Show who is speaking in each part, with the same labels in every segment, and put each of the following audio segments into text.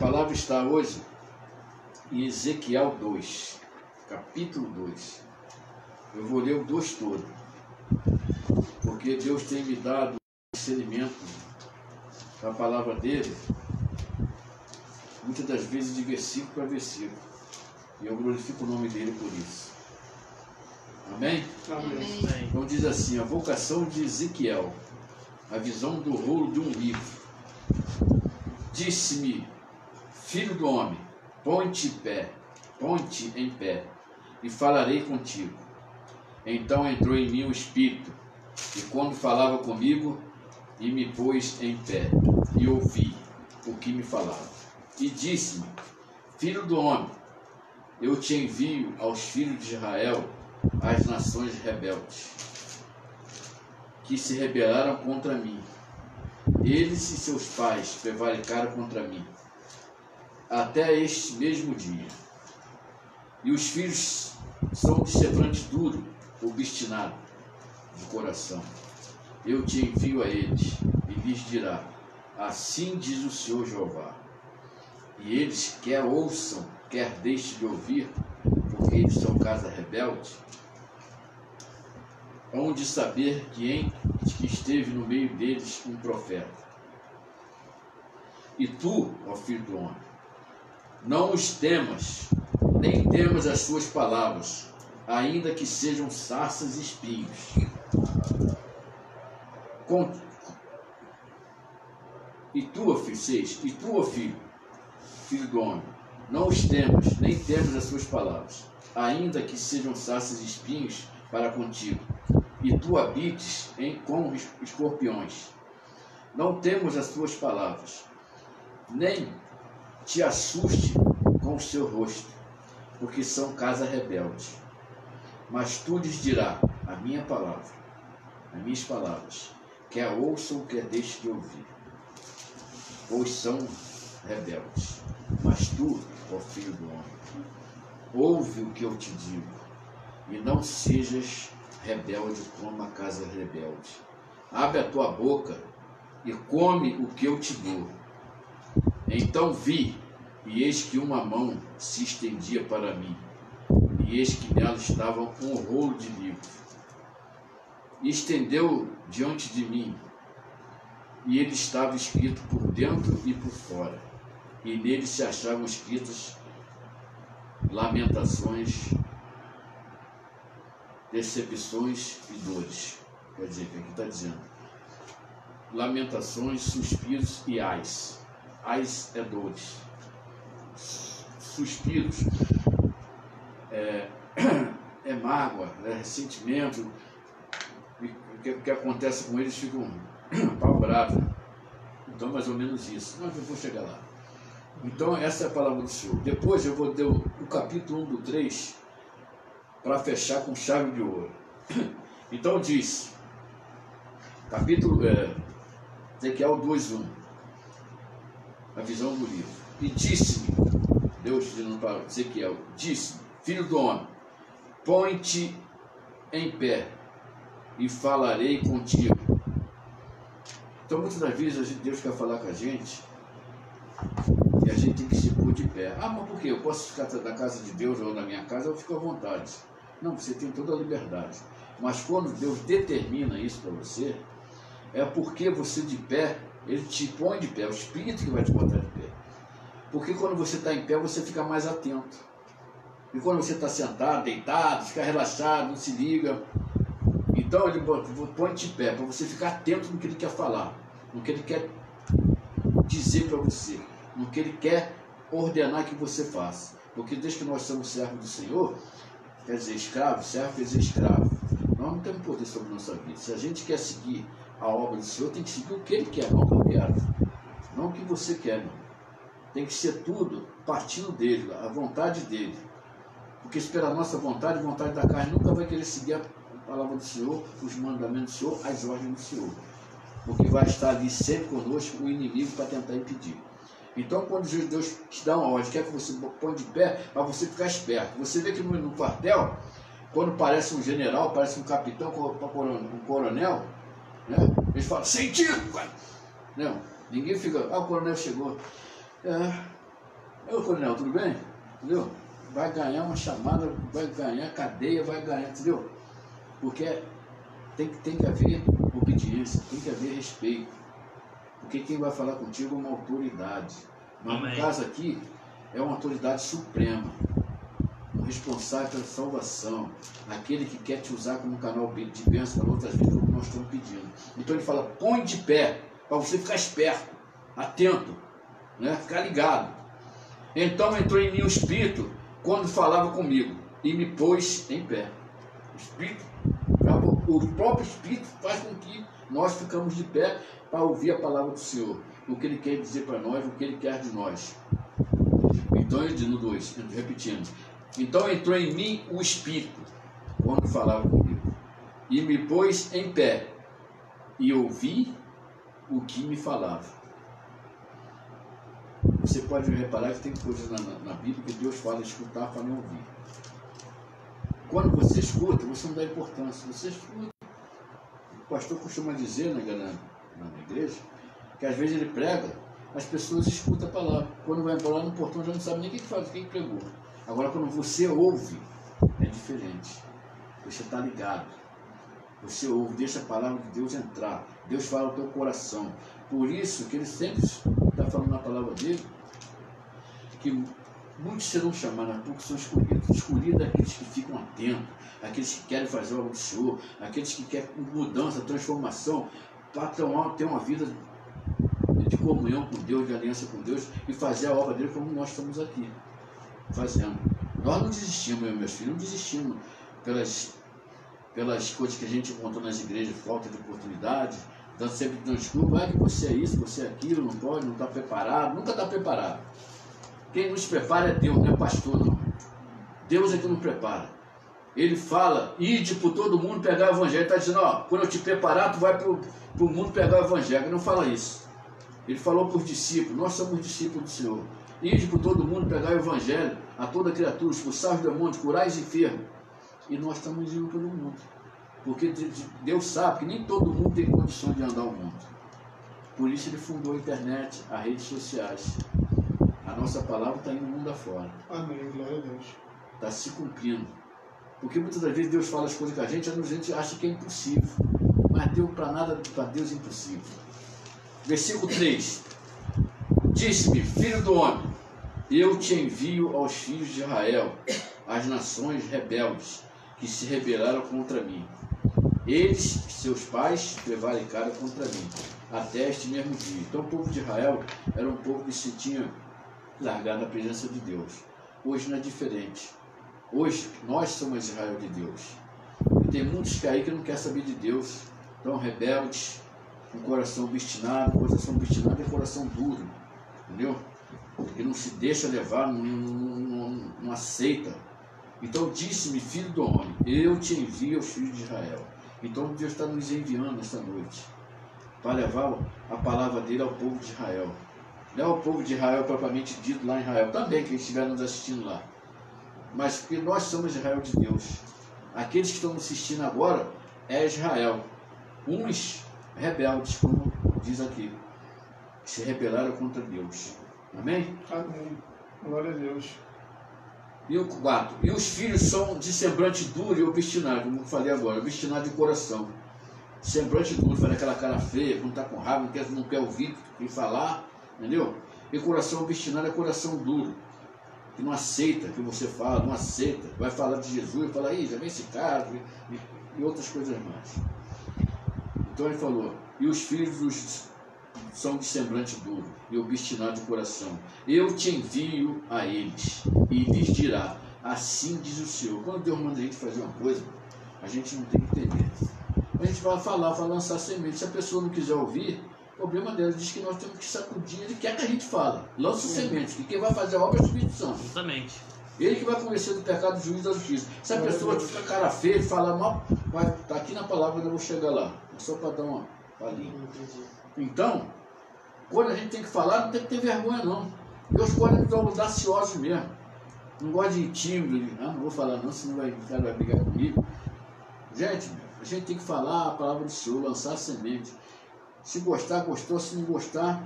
Speaker 1: palavra está hoje em Ezequiel 2, capítulo 2. Eu vou ler o 2 todo, porque Deus tem me dado discernimento da palavra dele, muitas das vezes de versículo para versículo, e eu glorifico o nome dele por isso. Amém?
Speaker 2: Amém.
Speaker 1: Então diz assim: a vocação de Ezequiel, a visão do rolo de um livro. Disse-me: filho do homem, ponte em pé, e falarei contigo. Então entrou em mim o Espírito, e quando falava comigo, e me pôs em pé, e ouvi o que me falava. E disse-me: filho do homem, eu te envio aos filhos de Israel, às nações rebeldes, que se rebelaram contra mim. Eles e seus pais prevaricaram contra mim, até este mesmo dia. E os filhos são de semblante duro, obstinado de coração. Eu te envio a eles, e lhes dirá: assim diz o Senhor Jeová. E eles quer ouçam, quer deixem de ouvir, porque eles são casa rebelde, hão de saber que esteve no meio deles um profeta. E tu, ó filho do homem, não os temas, nem temas as suas palavras, ainda que sejam sarças e espinhos. E tu, ó filho do homem, não os temas, nem temas as suas palavras, ainda que sejam sarças e espinhos para contigo, e tu habites com escorpiões. Não temos as suas palavras, nem te assuste com o seu rosto, porque são casa rebelde. Mas tu lhes dirá a minha palavra, as minhas palavras, quer ouçam, quer deixem de ouvir, pois são rebeldes. Mas tu, ó filho do homem, ouve o que eu te digo, e não sejas rebelde como a casa rebelde. Abre a tua boca e come o que eu te dou. Então vi, e eis que uma mão se estendia para mim, e eis que nela estava um rolo de livro. E estendeu diante de mim, e ele estava escrito por dentro e por fora, e nele se achavam escritas lamentações, decepções e dores. Quer dizer, o que aqui está dizendo? Lamentações, suspiros e ais. Ais é dores. Suspiros é mágoa, é ressentimento. O que acontece com eles, ficam apavorados. Então, mais ou menos isso. Mas eu vou chegar lá. Então, essa é a palavra do Senhor. Depois eu vou ter o capítulo 1 do 3, para fechar com chave de ouro. Então diz, capítulo Ezequiel 2:1, a visão do livro. E disse-me, Deus dizendo para Ezequiel, disse-me: filho do homem, põe-te em pé, e falarei contigo. Então muitas das vezes Deus quer falar com a gente, e a gente tem que se pôr de pé. Ah, mas por quê? Eu posso ficar na casa de Deus ou na minha casa, eu fico à vontade. Não, você tem toda a liberdade. Mas quando Deus determina isso para você, é porque você de pé, Ele te põe de pé, é o Espírito que vai te botar de pé. Porque quando você está em pé, você fica mais atento. E quando você está sentado, deitado, fica relaxado, não se liga. Então Ele põe de pé, para você ficar atento no que Ele quer falar, no que Ele quer dizer para você, no que Ele quer ordenar que você faça. Porque desde que nós somos servos do Senhor, quer dizer escravo, servo quer dizer escravo, nós não temos poder sobre a nossa vida. Se a gente quer seguir a obra do Senhor, tem que seguir o que Ele quer, não o que eu quero, não o que você quer, não. Tem que ser tudo partindo dele, a vontade dele. Porque se pela nossa vontade, a vontade da carne nunca vai querer seguir a palavra do Senhor, os mandamentos do Senhor, as ordens do Senhor. Porque vai estar ali sempre conosco o inimigo para tentar impedir. Então, quando Deus te dá uma ordem, quer que você põe de pé, para você ficar esperto. Você vê que no quartel, quando parece um general, parece um capitão, um coronel, né? Eles falam, sem tiro! Não, ninguém fica, o coronel chegou. Ô coronel, tudo bem? Entendeu? Vai ganhar uma chamada, vai ganhar cadeia, vai ganhar, entendeu? Porque tem que haver obediência, tem que haver respeito. Porque quem vai falar contigo é uma autoridade. Mas
Speaker 2: Amém.
Speaker 1: no caso aqui, é uma autoridade suprema. O responsável pela salvação. Aquele que quer te usar como um canal de bênção para outras vezes, como nós estamos pedindo. Então ele fala, põe de pé, para você ficar esperto, atento, né? Ficar ligado. Então entrou em mim o Espírito, quando falava comigo, e me pôs em pé. O próprio Espírito faz com que nós ficamos de pé para ouvir a palavra do Senhor, o que Ele quer dizer para nós, o que Ele quer de nós. Então, no 2, repetindo. Então entrou em mim o Espírito, quando falava comigo, e me pôs em pé, e ouvi o que me falava. Você pode reparar que tem coisas na Bíblia que Deus fala escutar para não ouvir. Quando você escuta, você não dá importância. Você escuta. O pastor costuma dizer na igreja que às vezes ele prega, as pessoas escutam a palavra. Quando vai embora lá no portão já não sabe nem o que faz, quem pregou. Agora quando você ouve, é diferente. Você está ligado. Você ouve, deixa a palavra de Deus entrar. Deus fala ao teu coração. Por isso que ele sempre está falando na palavra dele, que muitos serão chamados, porque são escolhidos. Escolhidos aqueles que ficam atentos, aqueles que querem fazer a obra do Senhor, aqueles que querem mudança, transformação, para ter uma vida de comunhão com Deus, de aliança com Deus, e fazer a obra dele como nós estamos aqui fazendo. Nós não desistimos, eu e meus filhos, não desistimos pelas coisas que a gente encontrou nas igrejas, falta de oportunidade, sempre dando desculpa, que você é isso, você é aquilo, não pode, não está preparado, nunca está preparado. Quem nos prepara é Deus, não é pastor, não. Deus é que nos prepara. Ele fala, ide por todo mundo pegar o evangelho. Ele está dizendo, ó, quando eu te preparar, tu vai para o mundo pegar o evangelho. Ele não fala isso. Ele falou para os discípulos, nós somos discípulos do Senhor. Ide por todo mundo pegar o evangelho a toda criatura, expulsar os demônios, curar os enfermos. E nós estamos indo pelo mundo. Porque Deus sabe que nem todo mundo tem condição de andar o mundo. Por isso ele fundou a internet, as redes sociais. A nossa palavra está indo no mundo afora.
Speaker 3: Amém, glória a Deus.
Speaker 1: Está se cumprindo. Porque muitas das vezes Deus fala as coisas com a gente acha que é impossível. Mas Deus, para Deus é impossível. Versículo 3. Disse-me, filho do homem, eu te envio aos filhos de Israel, às nações rebeldes, que se rebelaram contra mim. Eles, seus pais, prevaricaram contra mim, até este mesmo dia. Então o povo de Israel era um povo que se tinha largado a presença de Deus. Hoje não é diferente. Hoje nós somos Israel de Deus. E tem muitos que aí que não querem saber de Deus, estão rebeldes, com coração obstinado. Coração obstinado é coração duro, entendeu? Que não se deixa levar, não aceita. Então disse-me, filho do homem, eu te envio aos filhos de Israel. Então Deus está nos enviando esta noite para levar a palavra dele ao povo de Israel. Não é o povo de Israel propriamente dito lá em Israel, também quem estiver nos assistindo lá. Mas porque nós somos Israel de Deus. Aqueles que estão nos assistindo agora é Israel. Uns rebeldes, como diz aqui, que se rebelaram contra Deus. Amém?
Speaker 3: Amém. Glória a Deus.
Speaker 1: E o 4. E os filhos são de semblante duro e obstinado, como eu falei agora, obstinado de coração. Semblante duro, faz aquela cara feia, quando está com raiva, não quer ouvir e falar, entendeu? E coração obstinado é coração duro, que não aceita o que você fala, não aceita, vai falar de Jesus, fala, já vem esse cara, e outras coisas mais. Então ele falou, e os filhos são de semblante duro e obstinado de coração. Eu te envio a eles, e lhes dirá, assim diz o Senhor. Quando Deus manda a gente fazer uma coisa, a gente não tem que entender. A gente vai falar, vai lançar semente. Se a pessoa não quiser ouvir, o problema dela diz que nós temos que sacudir. Ele quer que a gente fale, lança semente, que quem vai fazer a obra é o Espírito Santo.
Speaker 2: Justamente.
Speaker 1: Ele que vai conhecer do pecado, do juízo e da justiça. Se a pessoa ficar cara feia e falar mal, está aqui na palavra, eu vou chegar lá. É só para dar uma palhinha. Então, quando a gente tem que falar, não tem que ter vergonha, não. Deus pode nos dar audaciosos mesmo. Não gosta de tímido, não vou falar não, senão o cara vai brigar comigo. Gente, a gente tem que falar a palavra do Senhor, lançar a semente. Se gostar, gostou. Se não gostar,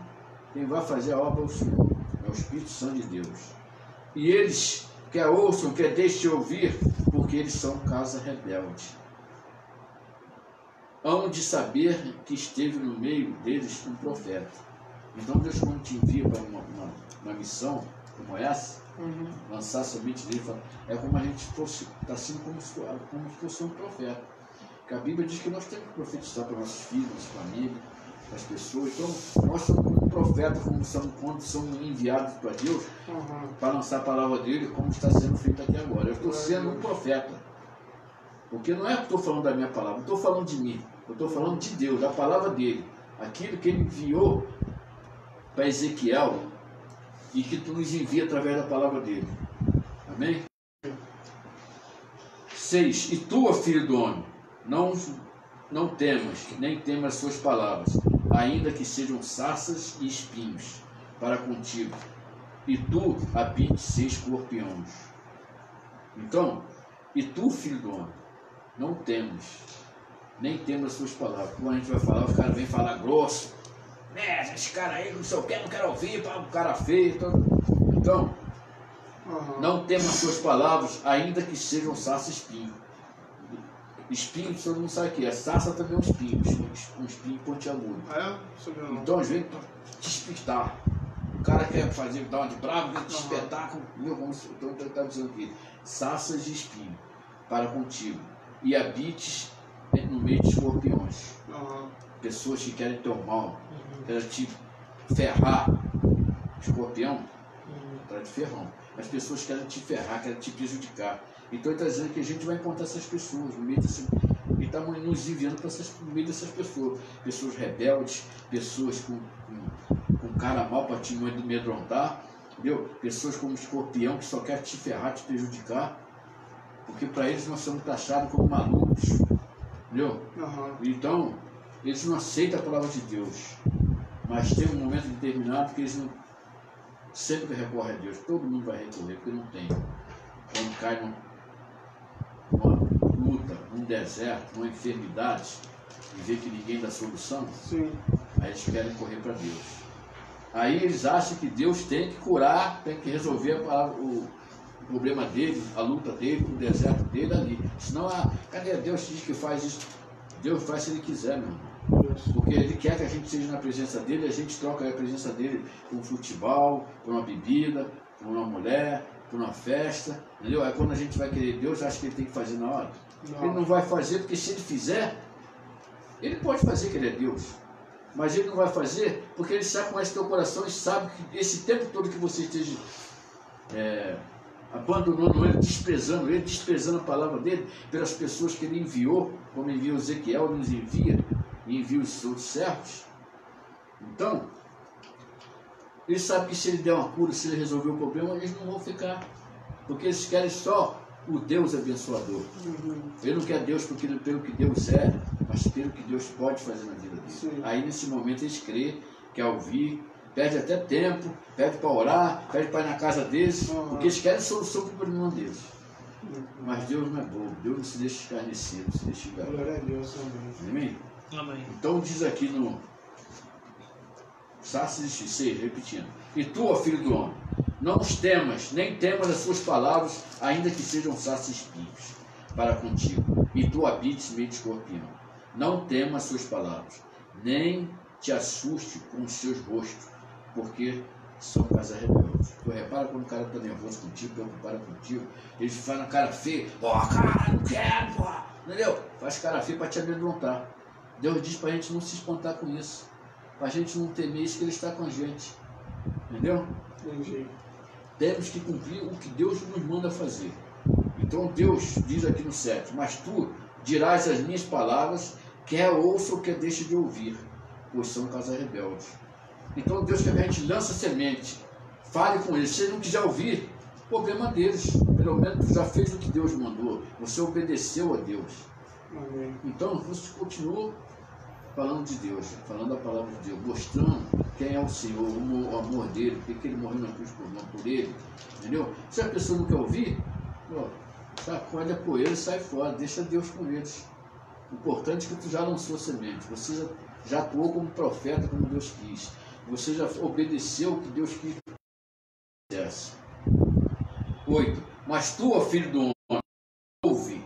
Speaker 1: quem vai fazer a obra é o Senhor. É o o Espírito Santo de Deus. E eles, quer ouçam, quer deixem ouvir, porque eles são casa rebelde. Hão de saber que esteve no meio deles um profeta. Então Deus, quando te envia para uma missão como essa, lançar a semente dele, é como a gente fosse, está sendo como se fosse um profeta. Porque a Bíblia diz que nós temos que profetizar para nossos filhos, nossa família, para as pessoas. Então, nós somos como profetas, quando somos enviados para Deus, para lançar a palavra dele, como está sendo feito aqui agora. Eu estou sendo um profeta. Porque não é que estou falando da minha palavra, eu estou falando de mim. Eu estou falando de Deus, da palavra dele. Aquilo que ele enviou para Ezequiel e que tu nos envia através da palavra dele. Amém? 6. E tu, filho do homem, não temas, nem temas as suas palavras, ainda que sejam sarças e espinhos para contigo, e tu habites escorpiões. Então, e tu, filho do homem, não temas, nem temas as suas palavras. Quando a gente vai falar, os caras vêm falar grosso. Esse cara aí, não sei o que, não quero ouvir, um cara feio. Então, não temas as suas palavras, ainda que sejam sarça e espinho. Espinho, você não sabe o que é. Sarça também é um espinho pontiagudo. Então, às vezes, te espetar. O cara quer fazer, dar uma de bravo, quer te espetar. Como está dizendo aqui. Sarças e espinho para contigo. E habites no meio de escorpiões. Pessoas que querem ter o mal, querem te ferrar. Escorpião, atrás de ferrão. As pessoas querem te ferrar, querem te prejudicar. Então ele está dizendo que a gente vai encontrar essas pessoas no meio desse, e está nos enviando no meio dessas pessoas. Pessoas rebeldes, pessoas com cara mal para te amedrontar, entendeu? Pessoas como escorpião que só quer te ferrar, te prejudicar. Porque para eles nós somos taxados como malucos. Entendeu? Então, eles não aceitam a palavra de Deus. Mas tem um momento determinado que eles não sempre recorrem a Deus. Todo mundo vai recorrer, porque não tem. Quando cai numa luta, num deserto, numa enfermidade, e vê que ninguém dá solução, aí eles querem correr para Deus. Aí eles acham que Deus tem que curar, tem que resolver o problema dele, a luta dele, o deserto dele ali. Senão, cadê Deus diz que faz isso? Deus faz se ele quiser, meu irmão. Porque ele quer que a gente seja na presença dele, a gente troca a presença dele por um futebol, por uma bebida, por uma mulher, por uma festa, entendeu? Aí quando a gente vai querer Deus, acha que ele tem que fazer na hora. Ele não vai fazer, porque se ele fizer, ele pode fazer que ele é Deus. Mas ele não vai fazer, porque ele sabe, conhece teu coração e sabe que esse tempo todo que você esteja abandonando ele, desprezando a palavra dele, pelas pessoas que ele enviou, como enviou Ezequiel, nos envia, e envia os seus servos. Então, ele sabe que se ele der uma cura, se ele resolver o problema, eles não vão ficar. Porque eles querem só o Deus abençoador. Ele não quer Deus pelo que Deus é, mas pelo que Deus pode fazer na vida dele. Aí nesse momento eles crêem, quer ouvir, perde até tempo, pede para orar, pede para ir na casa deles, porque eles querem solução para o problema deles. Mas Deus não é bobo, Deus não se deixa escarnecer, não se deixa enganar.
Speaker 3: Glória a Deus,
Speaker 1: amém.
Speaker 2: Amém.
Speaker 1: Então diz aqui no Sarças 6, repetindo: e tu, ó filho do homem, não os temas, nem temas as suas palavras, ainda que sejam sarças e espinhos para contigo, e tu habites meio de escorpião. Não temas as suas palavras, nem te assuste com os seus rostos, porque são casa rebeldes. Tu repara quando o cara está nervoso contigo, preocupado contigo, ele faz na cara feia, cara, não quero, entendeu? Faz cara feia para te amedrontar. Deus diz para a gente não se espantar com isso, para a gente não temer isso, que ele está com a gente, entendeu?
Speaker 3: Entendi.
Speaker 1: Temos que cumprir o que Deus nos manda fazer. Então Deus diz aqui no 7, mas tu dirás as minhas palavras, quer ouça ou quer deixe de ouvir, pois são casa rebeldes. Então Deus quer que a gente lance a semente, fale com eles. Se ele não quiser ouvir, problema deles. Pelo menos tu já fez o que Deus mandou, você obedeceu a Deus.
Speaker 3: Amém.
Speaker 1: Então você continua falando de Deus, falando a palavra de Deus, mostrando quem é o Senhor, o amor dele, porque ele morreu na cruz por ele, entendeu? Se a pessoa não quer ouvir, sacode a poeira e sai fora, deixa Deus com eles. O importante é que tu já lançou a semente, você já atuou como profeta, como Deus quis, você já obedeceu o que Deus quis acontece. 8. Mas tu, ó filho do homem, ouve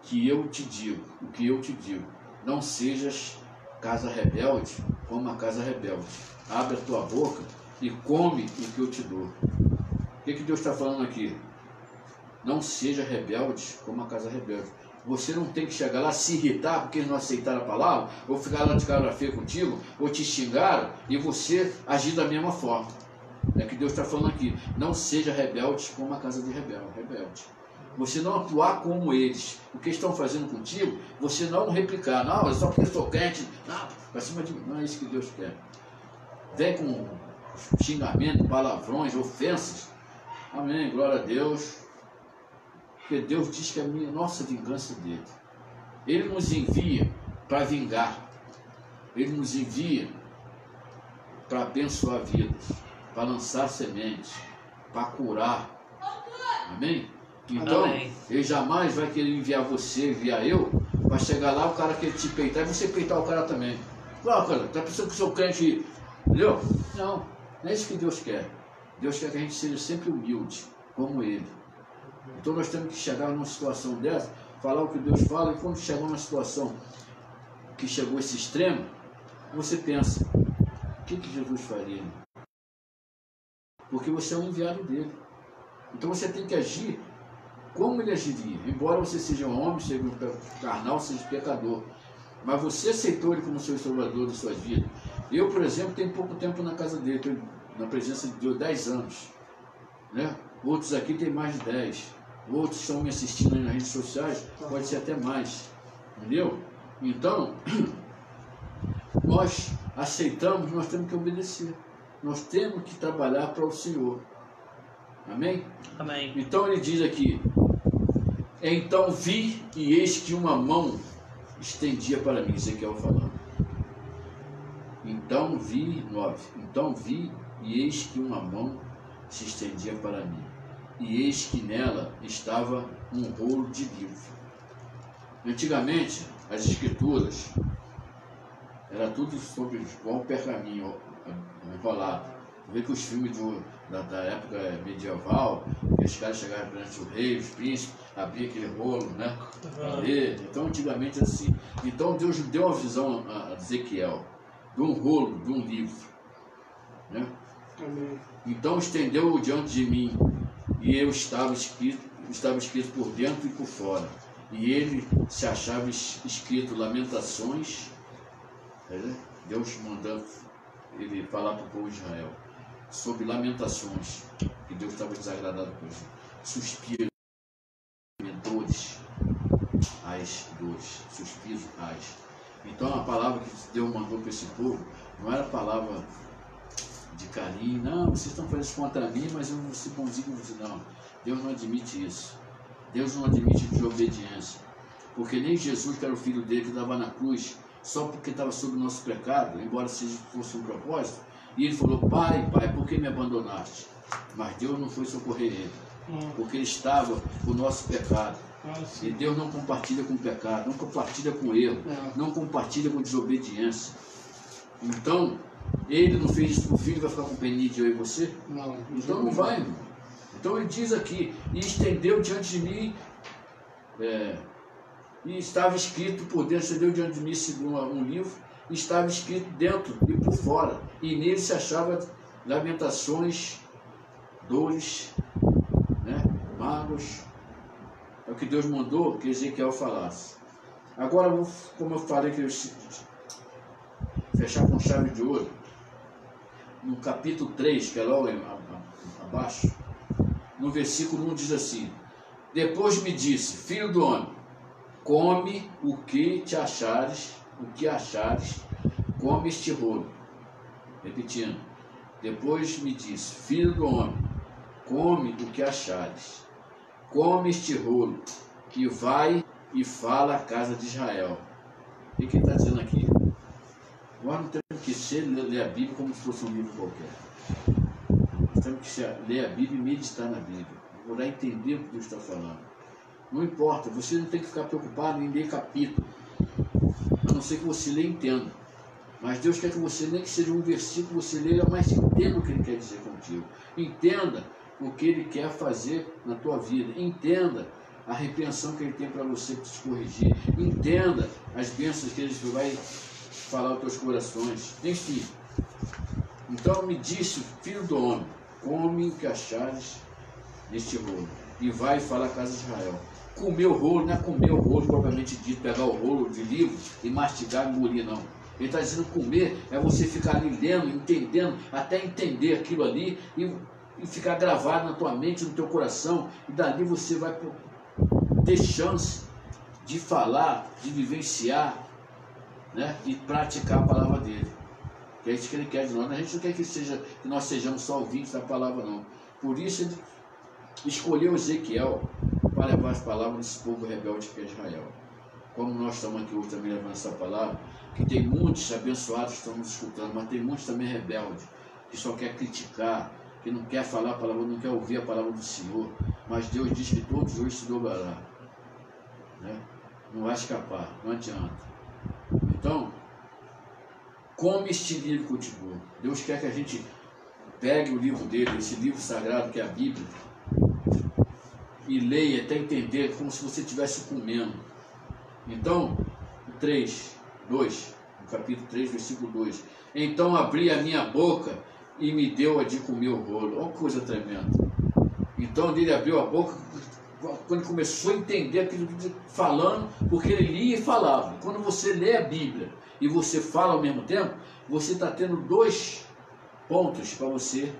Speaker 1: que eu te digo, o que eu te digo. Não sejas casa rebelde como a casa rebelde. Abre a tua boca e come o que eu te dou. O que Deus está falando aqui? Não seja rebelde como a casa rebelde. Você não tem que chegar lá, se irritar porque eles não aceitaram a palavra, ou ficar lá de cara feia contigo, ou te xingaram, e você agir da mesma forma. É que Deus está falando aqui. Não seja rebelde como a casa de rebelde. Você não atuar como eles. O que estão fazendo contigo, você não replicar. Não, é só porque eu sou crente. Não, para cima de mim. Não é isso que Deus quer. Vem com xingamento, palavrões, ofensas. Amém, glória a Deus. Porque Deus diz que a nossa vingança é dele. Ele nos envia para vingar. Ele nos envia para abençoar vidas, para lançar sementes, para curar. Amém? Então,
Speaker 2: Amém.
Speaker 1: Ele jamais vai querer enviar você, enviar eu, para chegar lá, o cara quer te peitar e você peitar o cara também. Claro, cara, tá pensando que eu sou crente, entendeu? Não é isso que Deus quer. Deus quer que a gente seja sempre humilde, como Ele. Então nós temos que chegar numa situação dessa, falar o que Deus fala, e quando chegar numa situação que chegou a esse extremo, você pensa, o que Jesus faria? Porque você é um enviado dele. Então você tem que agir como ele agiria. Embora você seja um homem, seja um carnal, seja um pecador. Mas você aceitou ele como seu salvador de sua vida. Eu, por exemplo, tenho pouco tempo na casa dele, estou na presença de Deus 10 anos. Né? Outros aqui têm mais de 10. Outros estão me assistindo aí nas redes sociais, pode ser até mais. Entendeu? Então, nós aceitamos, nós temos que obedecer. Nós temos que trabalhar para o Senhor. Amém?
Speaker 2: Amém.
Speaker 1: Então ele diz aqui, então vi e eis que uma mão estendia para mim, Ezequiel falando. Então vi, 9, então vi e eis que uma mão se estendia para mim. E eis que nela estava um rolo de livro. Antigamente, as escrituras era tudo sobre igual pergaminho enrolado. Vê que os filmes da época medieval, que os caras chegavam perante o rei, os príncipes, abria aquele rolo, né? Então, antigamente assim. Então, Deus deu uma visão a Ezequiel, de um rolo, de um livro. Né? Então, estendeu-o diante de mim, e eu estava escrito por dentro e por fora. E ele se achava escrito Lamentações, Deus mandando ele falar para o povo de Israel sobre lamentações, que Deus estava desagradado com isso. Suspiros, dores, as dores, suspiros, as. Então a palavra que Deus mandou para esse povo não era palavra de carinho, não, vocês estão fazendo isso contra mim, mas eu vou ser bonzinho com vocês. Não, Deus não admite isso. Deus não admite desobediência. Porque nem Jesus, que era o filho dele, que estava na cruz, só porque estava sob o nosso pecado, embora seja fosse um propósito, e ele falou, pai, por que me abandonaste? Mas Deus não foi socorrer ele, porque ele estava com o nosso pecado. E Deus não compartilha com o pecado, não compartilha com o erro, não compartilha com desobediência. Então, ele não fez isso para o filho, vai ficar com peninha de eu e você?
Speaker 3: Não.
Speaker 1: Então não vai, irmão. Então ele diz aqui, e estendeu diante de mim, e estava escrito por dentro, estendeu diante de mim um livro, e estava escrito dentro e por fora, e nele se achava lamentações, dores, né, mágoas. É o que Deus mandou que Ezequiel falasse. Agora, como eu falei que eu fechar com chave de ouro, no capítulo 3, que é lá abaixo, no versículo 1 diz assim, depois me disse, filho do homem, come o que achares, come este rolo. Repetindo, depois me disse, filho do homem, come o que achares, come este rolo, e vai e fala à casa de Israel. O que ele está dizendo aqui? Nós não temos que ler a Bíblia como se fosse um livro qualquer. Nós temos que ler a Bíblia e meditar na Bíblia. Procurar entender o que Deus está falando. Não importa, você não tem que ficar preocupado em ler capítulo. A não ser que você lê e entenda. Mas Deus quer que você, nem que seja um versículo, você leia, mas entenda o que Ele quer dizer contigo. Entenda o que Ele quer fazer na tua vida. Entenda a repreensão que Ele tem para você, para te corrigir. Entenda as bênçãos que Ele vai falar aos teus corações. Enfim. Então me disse, filho do homem, come o que achares neste rolo, e vai falar à casa de Israel. Comer o rolo não é comer o rolo propriamente dito, pegar o rolo de livro e mastigar e engolir, não. Ele está dizendo comer é você ficar ali lendo, entendendo, até entender aquilo ali e ficar gravado na tua mente, no teu coração, e dali você vai ter chance de falar, de vivenciar, né, e praticar a palavra dele. Que é isso que ele quer de nós. A gente não quer que nós sejamos só ouvintes da palavra, não. Por isso ele escolheu Ezequiel para levar as palavras desse povo rebelde que é Israel. Como nós estamos aqui hoje também levando essa palavra, que tem muitos abençoados que estão nos escutando, mas tem muitos também rebeldes, que só quer criticar, que não quer falar a palavra, não quer ouvir a palavra do Senhor. Mas Deus diz que todos hoje se dobrará, né? Não vai escapar, não adianta. Então, come este livro que eu te dou. Deus quer que a gente pegue o livro dele, esse livro sagrado que é a Bíblia, e leia até entender, como se você estivesse comendo. Então, no capítulo 3, versículo 2. Então abri a minha boca e me deu a de comer o rolo. Olha que coisa tremenda. Então ele abriu a boca, quando ele começou a entender aquilo que ele falando, porque ele lia e falava. Quando você lê a Bíblia e você fala ao mesmo tempo, você está tendo 2 pontos para você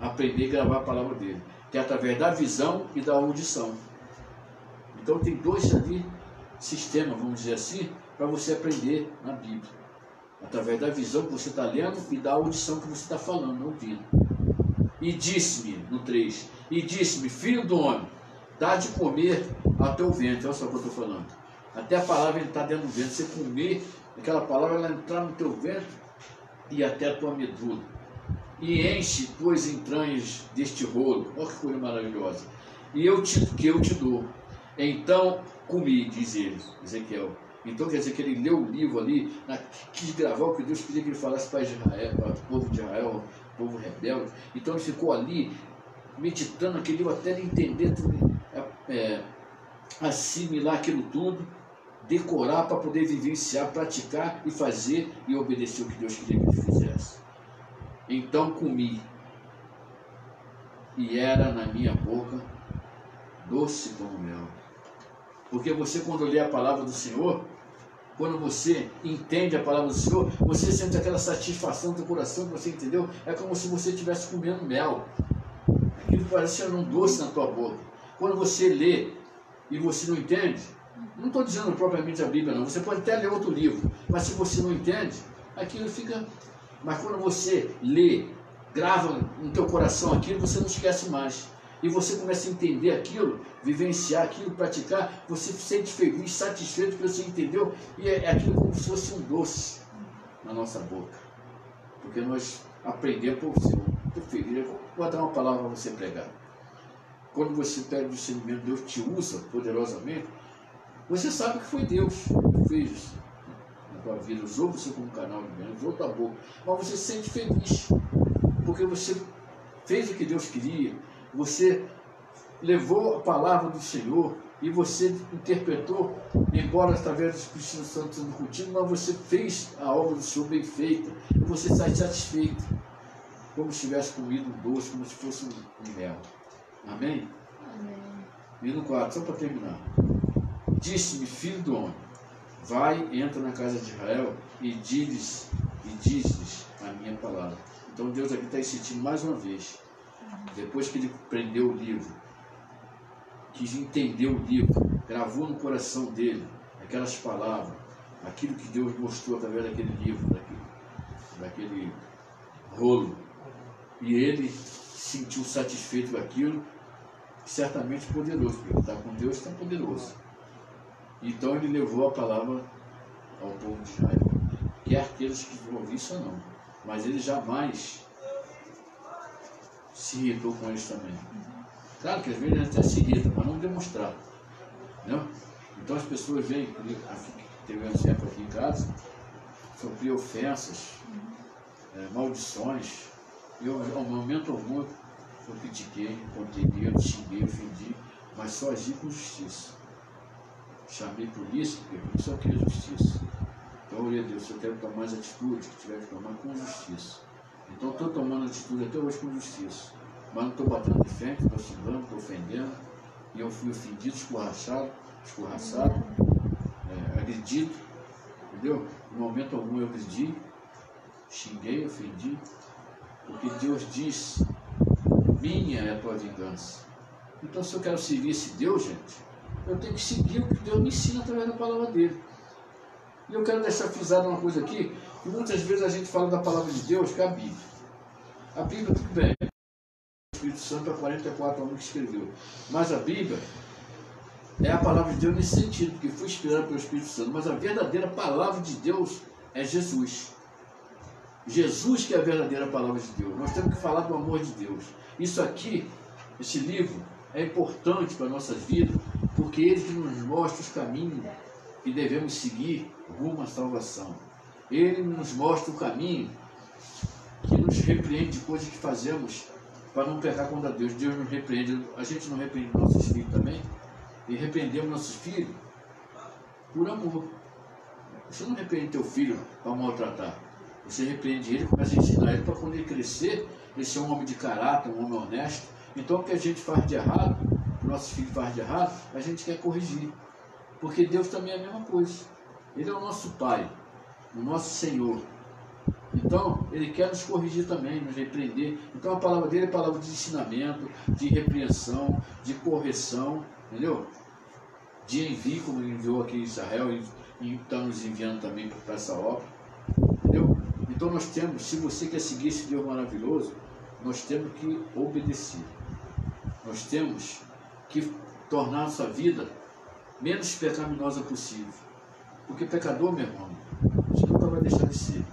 Speaker 1: aprender e gravar a palavra dele, que é através da visão e da audição. Então tem 2 ali sistemas, vamos dizer assim, para você aprender na Bíblia, através da visão que você está lendo e da audição que você está falando, ouvindo. E disse-me, no 3, e disse-me, filho do homem, dá de comer ao teu ventre. Olha só o que eu estou falando. Até a palavra está dentro do ventre. Você comer, aquela palavra ela entrar no teu ventre e até a tua medula. E enche tuas entranhas deste rolo. Olha que coisa maravilhosa. E que eu te dou. Então comi, diz ele, Ezequiel. Então quer dizer que ele leu o livro ali, quis gravar o que Deus queria que ele falasse para Israel, para o povo de Israel, o povo rebelde. Então ele ficou ali meditando aquele livro até ele entender tudo, assimilar aquilo tudo, decorar para poder vivenciar, praticar e fazer e obedecer o que Deus queria que ele fizesse. Então comi, e era na minha boca doce como mel. Porque você, quando lê a palavra do Senhor, quando você entende a palavra do Senhor, você sente aquela satisfação do coração que você entendeu. É como se você estivesse comendo mel. Aquilo parece um doce na tua boca. Quando você lê e você não entende, não estou dizendo propriamente a Bíblia, não. Você pode até ler outro livro, mas se você não entende, aquilo fica... Mas quando você lê, grava no teu coração aquilo, você não esquece mais. E você começa a entender aquilo, vivenciar aquilo, praticar, você se sente feliz, satisfeito que você entendeu, e é aquilo como se fosse um doce na nossa boca. Porque nós aprendemos por você. Estou feliz, eu vou dar uma palavra para você pregar. Quando você pega o discernimento, Deus te usa poderosamente, você sabe que foi Deus que fez isso na tua vida, usou você como canal de bênção, usou tua boca, mas você se sente feliz, porque você fez o que Deus queria, você levou a palavra do Senhor e você interpretou, embora através do Espírito Santo sendo contigo, mas você fez a obra do Senhor bem feita e você está satisfeito, como se tivesse comido um doce, como se fosse um mel. Amém?
Speaker 2: Amém.
Speaker 1: E no 4, só para terminar. Disse-me, filho do homem, vai, entra na casa de Israel e diz-lhes a minha palavra. Então Deus aqui está insistindo mais uma vez. Depois que ele prendeu o livro, quis entender o livro, gravou no coração dele aquelas palavras, aquilo que Deus mostrou através daquele livro, daquele rolo. E ele se sentiu satisfeito com aquilo, certamente poderoso, porque ele está com Deus, está poderoso. Então ele levou a palavra ao povo de Israel, quer aqueles que vão ouvir isso ou não, mas ele jamais se irritou com eles também. Claro que às vezes a gente até se irrita, mas não demonstrar. Não? Então as pessoas vêm, teve um exemplo aqui em casa, sofri ofensas, maldições. Eu, ao momento algum, eu critiquei, contei medo, xinguei, ofendi, mas só agi com justiça. Chamei polícia, porque só queria justiça. Então, eu orei a Deus, eu quero tomar mais atitude, que tiver que tomar com justiça. Então, estou tomando atitude até hoje com justiça. Mas não estou batendo de frente, estou xingando, estou ofendendo. E eu fui ofendido, escorraçado, agredido. Entendeu? No momento algum eu agredi, xinguei, ofendi. Porque Deus diz, minha é a tua vingança. Então, se eu quero servir esse Deus, gente, eu tenho que seguir o que Deus me ensina através da palavra dele. E eu quero deixar frisado uma coisa aqui, que muitas vezes a gente fala da palavra de Deus, que é a Bíblia. A Bíblia, tudo bem, o Espírito Santo há 44 anos que escreveu. Mas a Bíblia é a palavra de Deus nesse sentido, porque foi inspirada pelo Espírito Santo. Mas a verdadeira palavra de Deus é Jesus. Jesus que é a verdadeira palavra de Deus. Nós temos que falar do amor de Deus. Isso aqui, esse livro, é importante para a nossa vida, porque ele que nos mostra os caminhos que devemos seguir rumo à salvação. Ele nos mostra o caminho que nos repreende de coisas que fazemos para não pecar contra Deus. Deus nos repreende. A gente não repreende nossos filhos também? E repreendemos nossos filhos por amor. Você não repreende teu filho para maltratar. Você repreende ele, começa a ensinar ele para quando ele crescer, ele ser um homem de caráter, um homem honesto. Então o que a gente faz de errado, o nosso filho faz de errado, a gente quer corrigir. Porque Deus também é a mesma coisa. Ele é o nosso Pai, o nosso Senhor. Então, Ele quer nos corrigir também, nos repreender. Então a palavra dele é palavra de ensinamento, de repreensão, de correção, entendeu? De envio, como Ele enviou aqui em Israel e está nos enviando também para essa obra. Entendeu? Então nós temos, se você quer seguir esse Deus maravilhoso, nós temos que obedecer. Nós temos que tornar a nossa vida menos pecaminosa possível. Porque pecador, meu irmão, você nunca vai deixar de ser.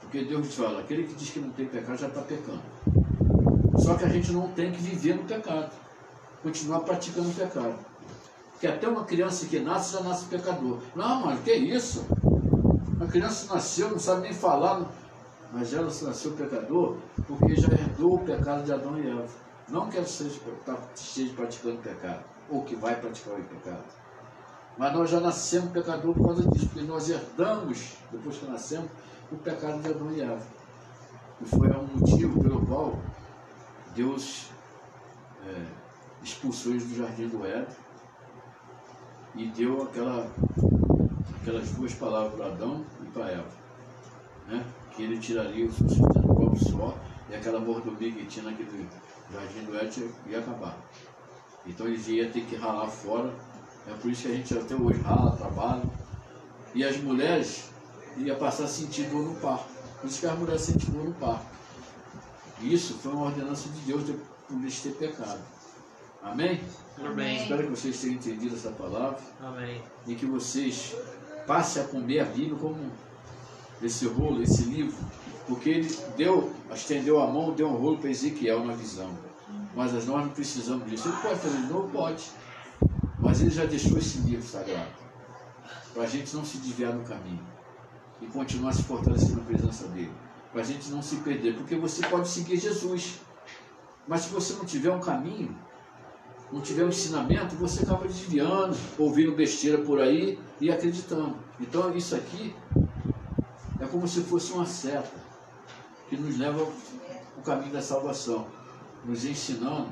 Speaker 1: Porque Deus fala, aquele que diz que não tem pecado já está pecando. Só que a gente não tem que viver no pecado, continuar praticando o pecado. Porque até uma criança que nasce, já nasce pecador. Não, mano, que isso? A criança nasceu, não sabe nem falar, mas ela nasceu pecador porque já herdou o pecado de Adão e Eva. Não que ela esteja praticando pecado, ou que vai praticar o pecado. Mas nós já nascemos pecador por causa disso, porque nós herdamos, depois que nascemos, o pecado de Adão e Eva. E foi um motivo pelo qual Deus expulsou eles do jardim do Éden e deu aquelas duas palavras para Adão e para Eva, né? Que ele tiraria o sustento do próprio suor e aquela mordomia que tinha naquele jardim do Éden ia acabar. Então eles iam ter que ralar fora. É por isso que a gente até hoje rala, trabalha. E as mulheres iam passar a sentir dor no parto. Por isso que as mulheres sentem dor no parto. E isso foi uma ordenança de Deus por eles ter pecado. Amém?
Speaker 2: Amém.
Speaker 1: Espero que vocês tenham entendido essa palavra.
Speaker 2: Amém.
Speaker 1: E que vocês passem a comer a Bíblia como esse rolo, esse livro. Porque ele estendeu a mão, deu um rolo para Ezequiel na visão. Mas nós não precisamos disso. Ele pode fazer de novo? Pode. Mas ele já deixou esse livro sagrado para a gente não se desviar do caminho e continuar se fortalecendo na presença dele, para a gente não se perder, porque você pode seguir Jesus, mas se você não tiver um caminho, não tiver um ensinamento, você acaba desviando, ouvindo besteira por aí e acreditando. Então isso aqui é como se fosse uma seta que nos leva ao caminho da salvação, nos ensinando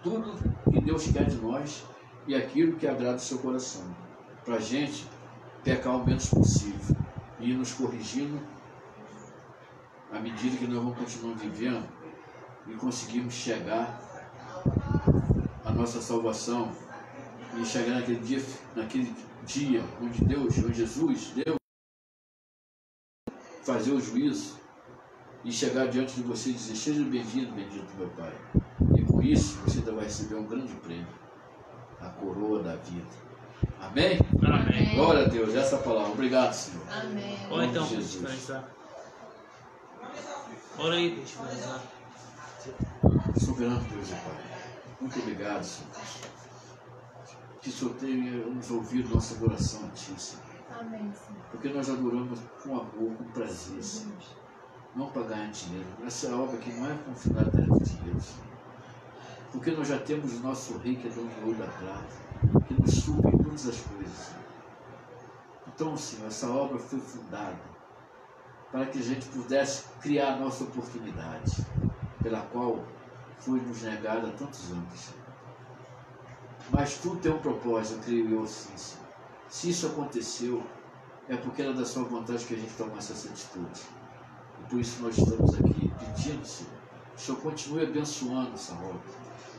Speaker 1: tudo que Deus quer de nós e aquilo que agrada o seu coração, para a gente pecar o menos possível e ir nos corrigindo à medida que nós vamos continuar vivendo e conseguirmos chegar à nossa salvação e chegar naquele dia onde Jesus deu fazer o juízo e chegar diante de você e dizer: seja bem-vindo, bendito meu Pai. E com isso você ainda vai receber um grande prêmio, a coroa da vida. Amém?
Speaker 2: Amém.
Speaker 1: Glória a Deus, essa palavra. Obrigado, Senhor.
Speaker 4: Amém.
Speaker 2: Ou então,
Speaker 1: de
Speaker 2: deixa eu
Speaker 1: Jesus.
Speaker 2: finalizar. Ora aí, deixa eu finalizar.
Speaker 1: Soberano Deus e Pai, muito obrigado, Senhor. Que o Senhor tenha nos ouvido nossa adoração a Ti, Senhor.
Speaker 4: Amém, Senhor.
Speaker 1: Porque nós adoramos com amor, com prazer, Senhor. Não para ganhar dinheiro. Essa obra aqui não é com finalidade de dinheiro, Senhor. Porque nós já temos o nosso Rei, que é dono do ouro da prata, que nos supre em todas as coisas, Senhor. Então, Senhor, essa obra foi fundada para que a gente pudesse criar a nossa oportunidade, pela qual foi nos negada há tantos anos, Senhor. Mas tudo tem um propósito, eu creio eu sim, Senhor. Se isso aconteceu, é porque era da sua vontade que a gente tomasse essa atitude. E por isso nós estamos aqui pedindo, Senhor, que o Senhor continue abençoando essa obra.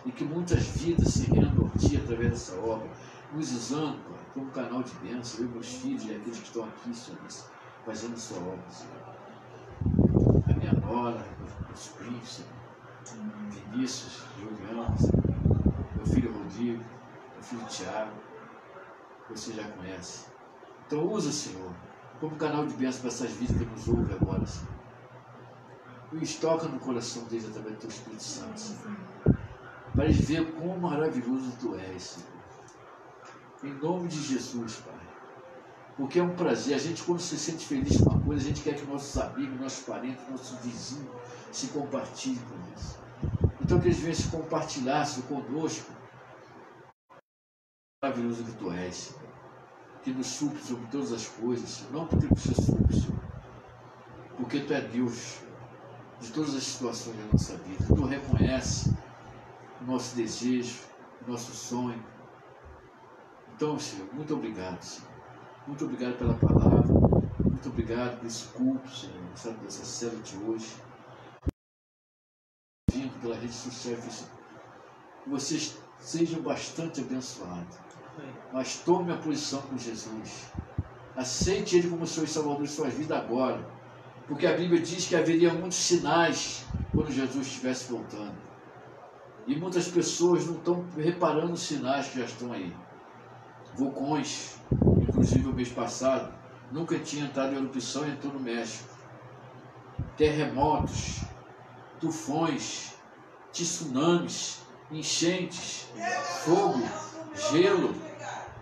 Speaker 1: E que muitas vidas se rendam a Ti através dessa obra, nos usando, Pai, como canal de bênção, eu, meus filhos e aqueles que estão aqui, Senhor, fazendo a sua obra, Senhor. A minha nora, meus primos, Senhor. Vinícius, Juliano, Senhor. Meu filho Rodrigo, meu filho Tiago, que você já conhece. Então usa, Senhor, como canal de bênção para essas vidas que nos ouvem agora, Senhor. E os toca no coração deles através do Teu Espírito Santo, Senhor. Para eles verem quão maravilhoso Tu és, Senhor. Em nome de Jesus, Pai. Porque é um prazer. A gente, quando se sente feliz com uma coisa, a gente quer que nossos amigos, nossos parentes, nossos vizinhos se compartilhem com isso. Então que eles venham se compartilhar, Senhor, conosco. Maravilhoso que Tu és, Senhor. Que nos supre sobre todas as coisas, Senhor. Não porque você supre, Senhor. Porque Tu é Deus de todas as situações da nossa vida. Tu reconhece o nosso desejo, o nosso sonho. Então, Senhor, muito obrigado, Senhor. Muito obrigado pela palavra. Muito obrigado por esse culto, Senhor, dessa célula de hoje. Vindo pela rede social, que vocês sejam bastante abençoados. Mas tome a posição com Jesus. Aceite Ele como Senhor e Salvador de suas vidas agora. Porque a Bíblia diz que haveria muitos sinais quando Jesus estivesse voltando. E muitas pessoas não estão reparando os sinais que já estão aí. Vulcões, inclusive o mês passado, nunca tinha entrado em erupção e entrou no México. Terremotos, tufões, tsunamis, enchentes, fogo, gelo.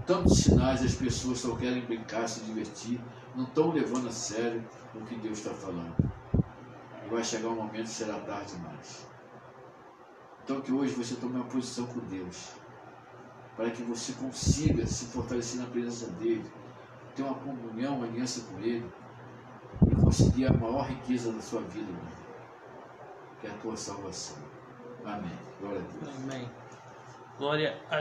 Speaker 1: Tantos sinais, as pessoas só querem brincar, se divertir, não estão levando a sério o que Deus está falando. E vai chegar um momento que será tarde demais. Então que hoje você tome uma posição com Deus, para que você consiga se fortalecer na presença dEle, ter uma comunhão, uma aliança com Ele, e conseguir a maior riqueza da sua vida, irmão, que é a tua salvação. Amém. Glória a Deus.
Speaker 2: Amém. Glória a